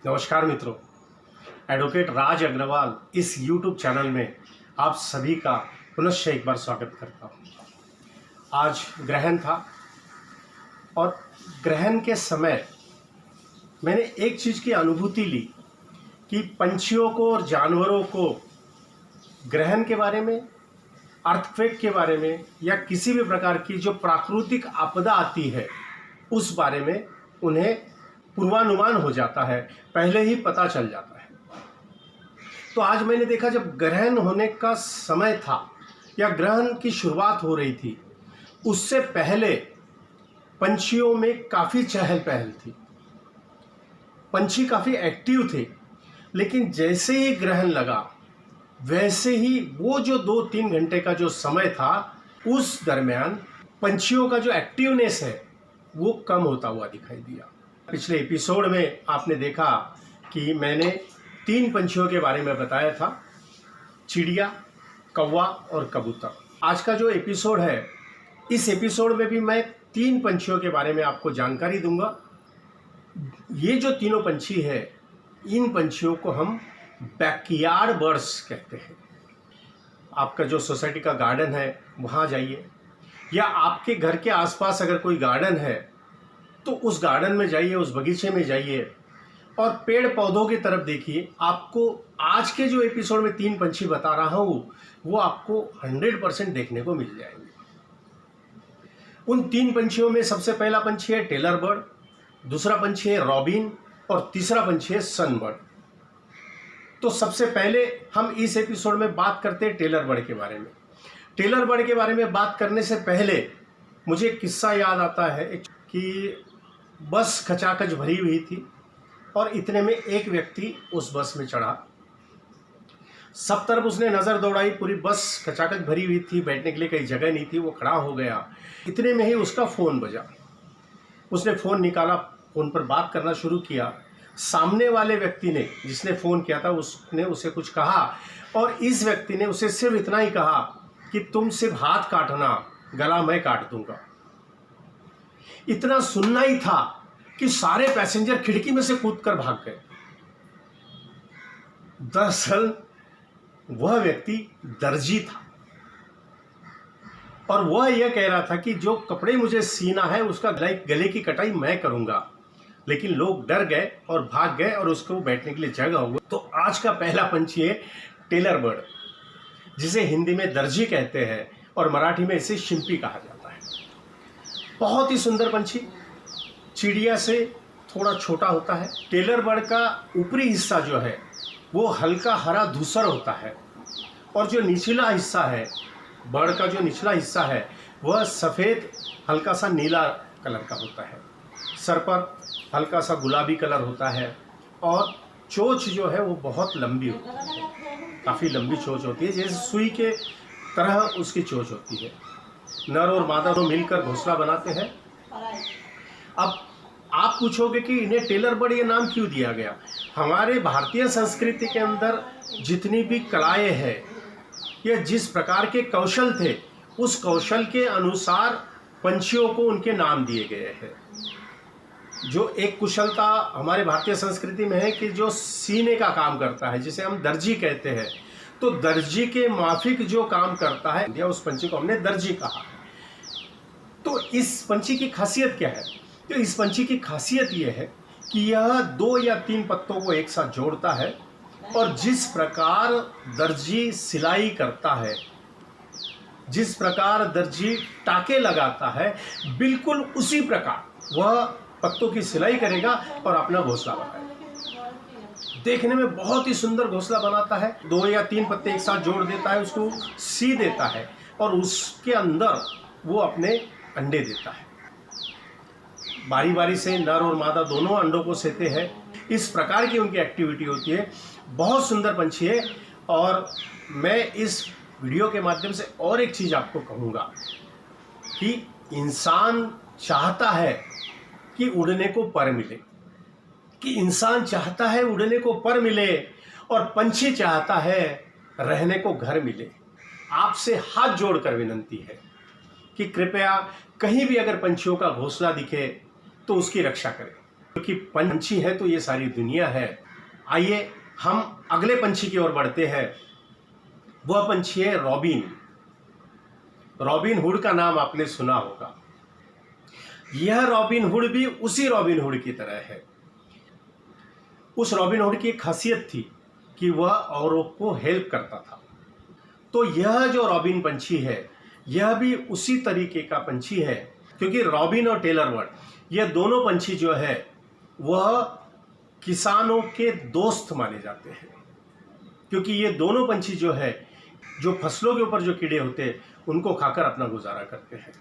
नमस्कार मित्रों, एडवोकेट राज अग्रवाल इस YouTube चैनल में आप सभी का पुनश्च एक बार स्वागत करता हूँ। आज ग्रहण था और ग्रहण के समय मैंने एक चीज़ की अनुभूति ली कि पंछियों को और जानवरों को ग्रहण के बारे में, अर्थक्वेक के बारे में या किसी भी प्रकार की जो प्राकृतिक आपदा आती है उस बारे में उन्हें पूर्वानुमान हो जाता है, पहले ही पता चल जाता है। तो आज मैंने देखा जब ग्रहण होने का समय था या ग्रहण की शुरुआत हो रही थी, उससे पहले पंछियों में काफ़ी चहल पहल थी। पंछी काफ़ी एक्टिव थे, लेकिन जैसे ही ग्रहण लगा वैसे ही वो जो 2-3 घंटे का जो समय था उस दरमियान पंछियों का जो एक्टिवनेस है वो कम होता हुआ दिखाई दिया। पिछले एपिसोड में आपने देखा कि मैंने 3 पंछियों के बारे में बताया था, चिड़िया, कौवा और कबूतर। आज का जो एपिसोड है, इस एपिसोड में भी मैं 3 पंछियों के बारे में आपको जानकारी दूंगा। ये जो तीनों पंछी है, इन पंछियों को हम बैकयार्ड बर्ड्स कहते हैं। आपका जो सोसाइटी का गार्डन है वहाँ जाइए या आपके घर के आसपास अगर कोई गार्डन है तो उस गार्डन में जाइए, उस बगीचे में जाइए और पेड़ पौधों की तरफ देखिए। आपको आज के जो एपिसोड में 3 पंछी बता रहा हूँ वो आपको 100% देखने को मिल जाएंगे। उन 3 पंछियों में सबसे पहला पंछी है टेलर बर्ड, दूसरा पंछी है रॉबिन और तीसरा पंछी है सनबर्ड। तो सबसे पहले हम इस एपिसोड में बात करते हैं टेलर बर्ड के बारे में। टेलर बर्ड के बारे में बात करने से पहले मुझे एक किस्सा याद आता है कि बस खचाखच भरी हुई थी और इतने में एक व्यक्ति उस बस में चढ़ा। सब तरफ उसने नज़र दौड़ाई, पूरी बस खचाखच भरी हुई थी, बैठने के लिए कहीं जगह नहीं थी। वो खड़ा हो गया, इतने में ही उसका फ़ोन बजा। उसने फ़ोन निकाला, फ़ोन पर बात करना शुरू किया। सामने वाले व्यक्ति ने, जिसने फ़ोन किया था, उसने उसे कुछ कहा और इस व्यक्ति ने उसे सिर्फ इतना ही कहा कि तुम सिर्फ हाथ काटना, गला मैं काट दूंगा। इतना सुनना ही था कि सारे पैसेंजर खिड़की में से कूदकर भाग गए। दरअसल वह व्यक्ति दर्जी था और वह यह कह रहा था कि जो कपड़े मुझे सीना है उसका गले की कटाई मैं करूंगा। लेकिन लोग डर गए और भाग गए और उसको बैठने के लिए जगह हुआ। तो आज का पहला पंछी है टेलर बर्ड, जिसे हिंदी में दर्जी कहते हैं और मराठी में इसे शिंपी कहा जाता है। बहुत ही सुंदर पंछी, चिड़िया से थोड़ा छोटा होता है। टेलर बर्ड का ऊपरी हिस्सा जो है वो हल्का हरा धूसर होता है और जो निचला हिस्सा है, बर्ड का जो निचला हिस्सा है वह सफ़ेद हल्का सा नीला कलर का होता है। सर पर हल्का सा गुलाबी कलर होता है और चोंच जो है वो बहुत लंबी होती है, काफ़ी लंबी चोंच होती है, जैसे सुई के तरह उसकी चोंच होती है। नर और मादा दोनों मिलकर घोंसला बनाते हैं। अब आप पूछोगे कि इन्हें टेलर बर्ड ये नाम क्यों दिया गया। हमारे भारतीय संस्कृति के अंदर जितनी भी कलाएं हैं या जिस प्रकार के कौशल थे, उस कौशल के अनुसार पंछियों को उनके नाम दिए गए हैं। जो एक कुशलता हमारे भारतीय संस्कृति में है कि जो सीने का काम करता है, जिसे हम दर्जी कहते हैं, तो दर्जी के माफिक जो काम करता है या उस पंछी को हमने दर्जी कहा। तो इस पंछी की खासियत क्या है? तो इस पंछी की खासियत यह है कि यह 2 या 3 पत्तों को एक साथ जोड़ता है और जिस प्रकार दर्जी सिलाई करता है, जिस प्रकार दर्जी टाके लगाता है, बिल्कुल उसी प्रकार वह पत्तों की सिलाई करेगा और अपना घोंसला बनाएगा। देखने में बहुत ही सुंदर घोंसला बनाता है। 2 या 3 पत्ते एक साथ जोड़ देता है, उसको सी देता है और उसके अंदर वो अपने अंडे देता है। बारी बारी से नर और मादा दोनों अंडों को सेते हैं। इस प्रकार की उनकी एक्टिविटी होती है। बहुत सुंदर पंछी है। और मैं इस वीडियो के माध्यम से और एक चीज़ आपको कहूँगा कि इंसान चाहता है कि उड़ने को पर मिले, कि इंसान चाहता है उड़ने को पर मिले और पंछी चाहता है रहने को घर मिले। आपसे हाथ जोड़कर विनंती है कि कृपया कहीं भी अगर पंछियों का घोंसला दिखे तो उसकी रक्षा करें। क्योंकि पंछी है तो ये सारी दुनिया है। आइए हम अगले पंछी की ओर बढ़ते हैं। वह पंछी है रॉबिन। रॉबिन हुड का नाम आपने सुना होगा। यह रॉबिन हुड भी उसी रॉबिन हुड की तरह है। उस रॉबिन हुड की एक खासियत थी कि वह औरों को हेल्प करता था। तो यह जो रॉबिन पंछी है यह भी उसी तरीके का पंछी है, क्योंकि रॉबिन और टेलर बर्ड यह दोनों पंछी जो है वह किसानों के दोस्त माने जाते हैं, क्योंकि ये दोनों पंछी जो है जो फसलों के ऊपर जो कीड़े होते हैं उनको खाकर अपना गुजारा करते हैं।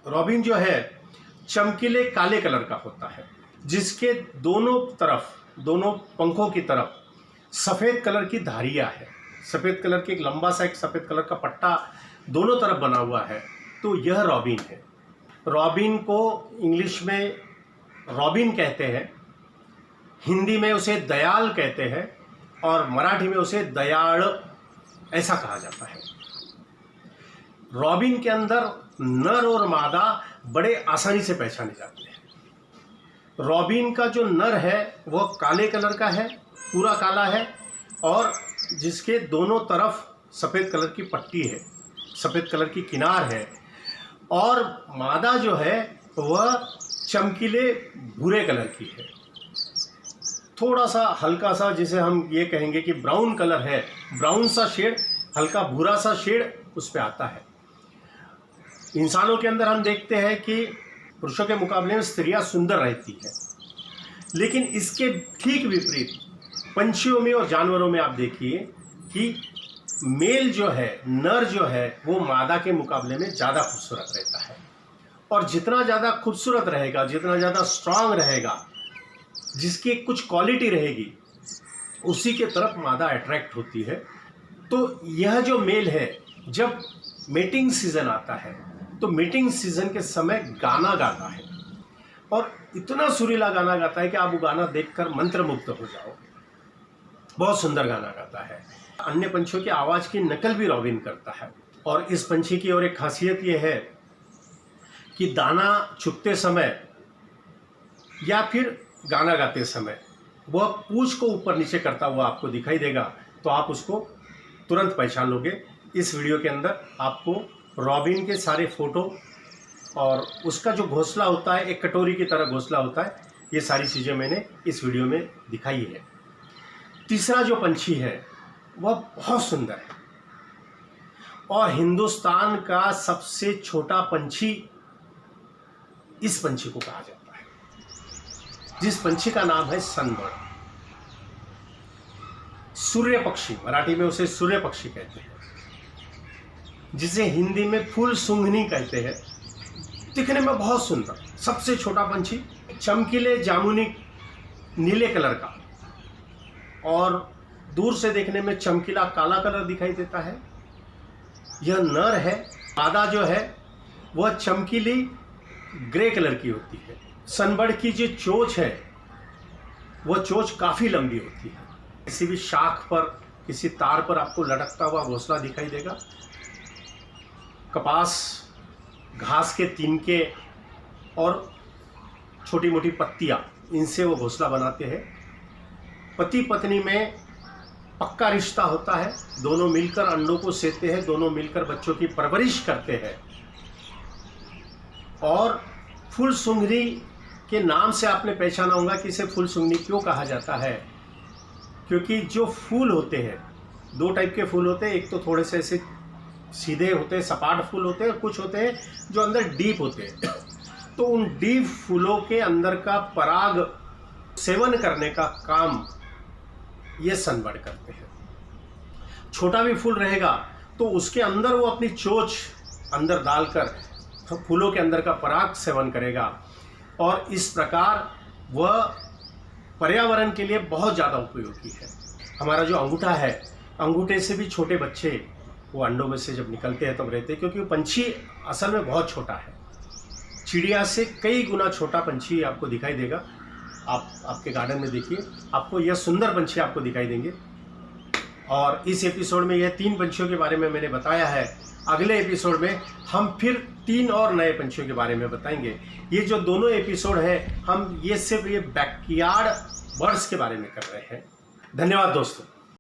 रॉबिन जो है चमकीले काले कलर का होता है, जिसके दोनों तरफ, दोनों पंखों की तरफ सफ़ेद कलर की धारियाँ है। सफ़ेद कलर के एक लंबा सा एक सफ़ेद कलर का पट्टा दोनों तरफ बना हुआ है। तो यह रॉबिन है। रॉबिन को इंग्लिश में रॉबिन कहते हैं, हिंदी में उसे दयाल कहते हैं और मराठी में उसे दयाड़ ऐसा कहा जाता है। रॉबिन के अंदर नर और मादा बड़े आसानी से पहचाने जाते हैं। रॉबिन का जो नर है वह काले कलर का है, पूरा काला है, और जिसके दोनों तरफ सफ़ेद कलर की पट्टी है, सफ़ेद कलर की किनार है, और मादा जो है वह चमकीले भूरे कलर की है। थोड़ा सा हल्का सा, जिसे हम ये कहेंगे कि ब्राउन कलर है, ब्राउन सा शेड, हल्का भूरा सा शेड उस पर आता है। इंसानों के अंदर हम देखते हैं कि पुरुषों के मुकाबले में स्त्रियां सुंदर रहती है, लेकिन इसके ठीक विपरीत पंछियों में और जानवरों में आप देखिए कि मेल जो है, नर जो है, वो मादा के मुकाबले में ज़्यादा खूबसूरत रहता है। और जितना ज़्यादा खूबसूरत रहेगा, जितना ज़्यादा स्ट्रांग रहेगा, जिसकी कुछ क्वालिटी रहेगी, उसी के तरफ मादा अट्रैक्ट होती है। तो यह जो मेल है, जब मेटिंग सीजन आता है तो मेटिंग सीजन के समय गाना गाता है, और इतना सुरीला गाना गाता है कि आप वो गाना देखकर मंत्रमुग्ध हो जाओ। बहुत सुंदर गाना गाता है। अन्य पंछियों की आवाज़ की नकल भी रॉबिन करता है। और इस पंछी की और एक खासियत ये है कि दाना चुगते समय या फिर गाना गाते समय वह पूंछ को ऊपर नीचे करता हुआ आपको दिखाई देगा, तो आप उसको तुरंत पहचान लोगे। इस वीडियो के अंदर आपको रॉबिन के सारे फ़ोटो और उसका जो घोंसला होता है, एक कटोरी की तरह घोंसला होता है, ये सारी चीज़ें मैंने इस वीडियो में दिखाई है। तीसरा जो पंछी है वह बहुत सुंदर है, और हिंदुस्तान का सबसे छोटा पंछी इस पंछी को कहा जाता है, जिस पंछी का नाम है सनबर्ड। सूर्य पक्षी, मराठी में उसे सूर्य पक्षी कहते हैं, जिसे हिंदी में फूल सूंघनी कहते हैं। दिखने में बहुत सुंदर, सबसे छोटा पंछी, चमकीले जामुनी नीले कलर का, और दूर से देखने में चमकीला काला कलर दिखाई देता है। यह नर है। मादा जो है वह चमकीली ग्रे कलर की होती है। सनबर्ड की जो चोंच है वह चोंच काफ़ी लंबी होती है। किसी भी शाख पर, किसी तार पर आपको लटकता हुआ घोंसला दिखाई देगा। कपास, घास के तिनके और छोटी मोटी पत्तियां, इनसे वो घोंसला बनाते हैं। पति पत्नी में पक्का रिश्ता होता है, दोनों मिलकर अंडों को सेते हैं, दोनों मिलकर बच्चों की परवरिश करते हैं। और फूल सूंघनी के नाम से आपने पहचाना होगा कि इसे फूल सूंघनी क्यों कहा जाता है, क्योंकि जो फूल होते हैं, दो टाइप के फूल होते हैं। एक तो थोड़े से ऐसे सीधे होते हैं, सपाट फूल होते हैं, और कुछ होते हैं जो अंदर डीप होते हैं। तो उन डीप फूलों के अंदर का पराग सेवन करने का काम ये सनबर्ड करते हैं। छोटा भी फूल रहेगा तो उसके अंदर वो अपनी चोंच अंदर डालकर फूलों के अंदर का पराग सेवन करेगा, और इस प्रकार वह पर्यावरण के लिए बहुत ज़्यादा उपयोगी है। हमारा जो अंगूठा है, अंगूठे से भी छोटे बच्चे वो अंडों में से जब निकलते हैं तब रहते हैं, क्योंकि वो पंछी असल में बहुत छोटा है। चिड़िया से कई गुना छोटा पंछी आपको दिखाई देगा। आप आपके गार्डन में देखिए, आपको यह सुंदर पंछी आपको दिखाई देंगे। और इस एपिसोड में यह 3 पंछियों के बारे में मैंने बताया है। अगले एपिसोड में हम फिर 3 और नए पंछियों के बारे में बताएंगे। ये जो दोनों एपिसोड हैं हम ये सिर्फ ये बैकयार्ड बर्ड्स के बारे में कर रहे हैं। धन्यवाद दोस्तों।